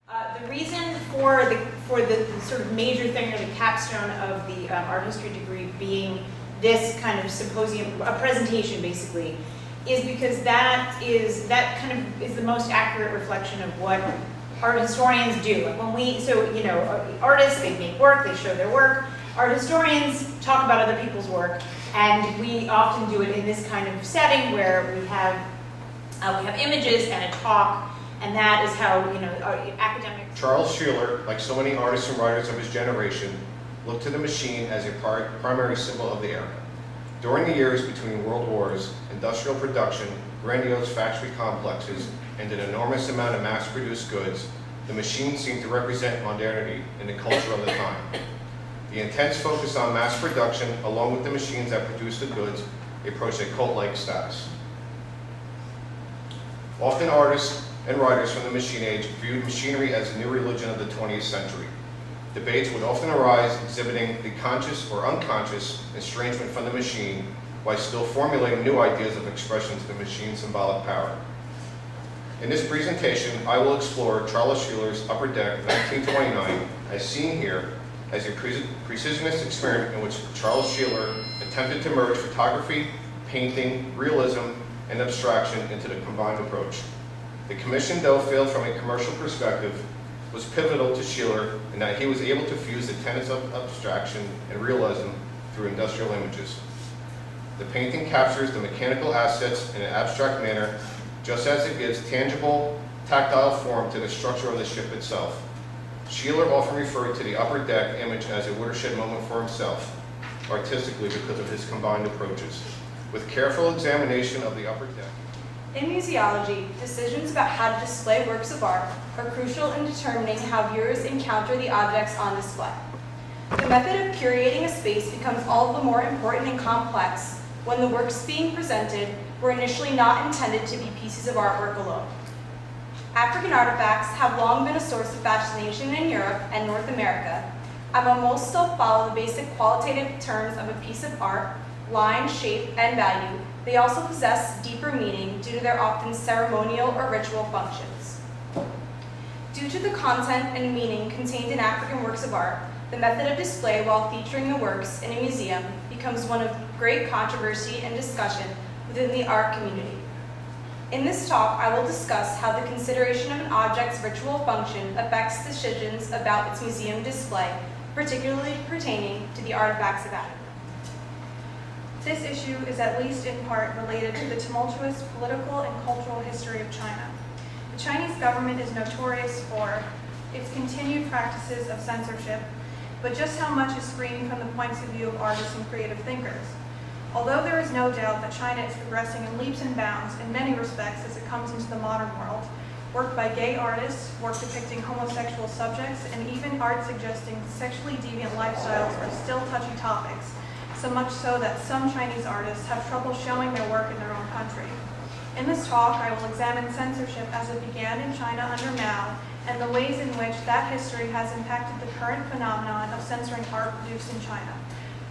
The reason for the sort of major thing, or the capstone of the art history degree being this kind of symposium, a presentation basically, is because that kind of is the most accurate reflection of what art historians do. Like artists, they make work, they show their work. Art historians talk about other people's work, and we often do it in this kind of setting where we have images and a talk, and that is how academics. Charles Sheeler, like so many artists and writers of his generation, looked to the machine as a primary symbol of the era. During the years between world wars, industrial production, grandiose factory complexes, and an enormous amount of mass-produced goods, the machine seemed to represent modernity in the culture of the time. The intense focus on mass production, along with the machines that produced the goods, approached a cult-like status. Often artists and writers from the machine age viewed machinery as the new religion of the 20th century. Debates would often arise exhibiting the conscious or unconscious estrangement from the machine, while still formulating new ideas of expression to the machine's symbolic power. In this presentation, I will explore Charles Sheeler's Upper Deck 1929, as seen here, as a precisionist experiment in which Charles Sheeler attempted to merge photography, painting, realism, and abstraction into the combined approach. The commission, though failed from a commercial perspective, was pivotal to Sheeler in that he was able to fuse the tenets of abstraction and realism through industrial images. The painting captures the mechanical assets in an abstract manner, just as it gives tangible, tactile form to the structure of the ship itself. Sheeler often referred to the upper deck image as a watershed moment for himself, artistically because of his combined approaches. With careful examination of the upper deck. In museology, decisions about how to display works of art are crucial in determining how viewers encounter the objects on display. The method of curating a space becomes all the more important and complex when the works being presented were initially not intended to be pieces of artwork alone. African artifacts have long been a source of fascination in Europe and North America, and while most still follow the basic qualitative terms of a piece of art, line, shape, and value, they also possess deeper meaning due to their often ceremonial or ritual functions. Due to the content and meaning contained in African works of art, the method of display while featuring the works in a museum becomes one of great controversy and discussion within the art community. In this talk, I will discuss how the consideration of an object's ritual function affects decisions about its museum display, particularly pertaining to the artifacts of Africa. This issue is at least in part related to the tumultuous political and cultural history of China. The Chinese government is notorious for its continued practices of censorship, but just how much is screened from the points of view of artists and creative thinkers. Although there is no doubt that China is progressing in leaps and bounds in many respects as it comes into the modern world, work by gay artists, work depicting homosexual subjects, and even art suggesting sexually deviant lifestyles are still touchy topics, so much so that some Chinese artists have trouble showing their work in their own country. In this talk, I will examine censorship as it began in China under Mao, and the ways in which that history has impacted the current phenomenon of censoring art produced in China.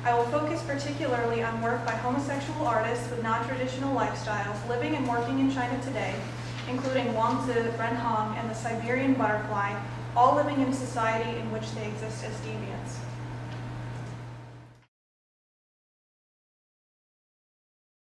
I will focus particularly on work by homosexual artists with non-traditional lifestyles living and working in China today, including Wang Zi, Ren Hong, and the Siberian butterfly, all living in a society in which they exist as deviants.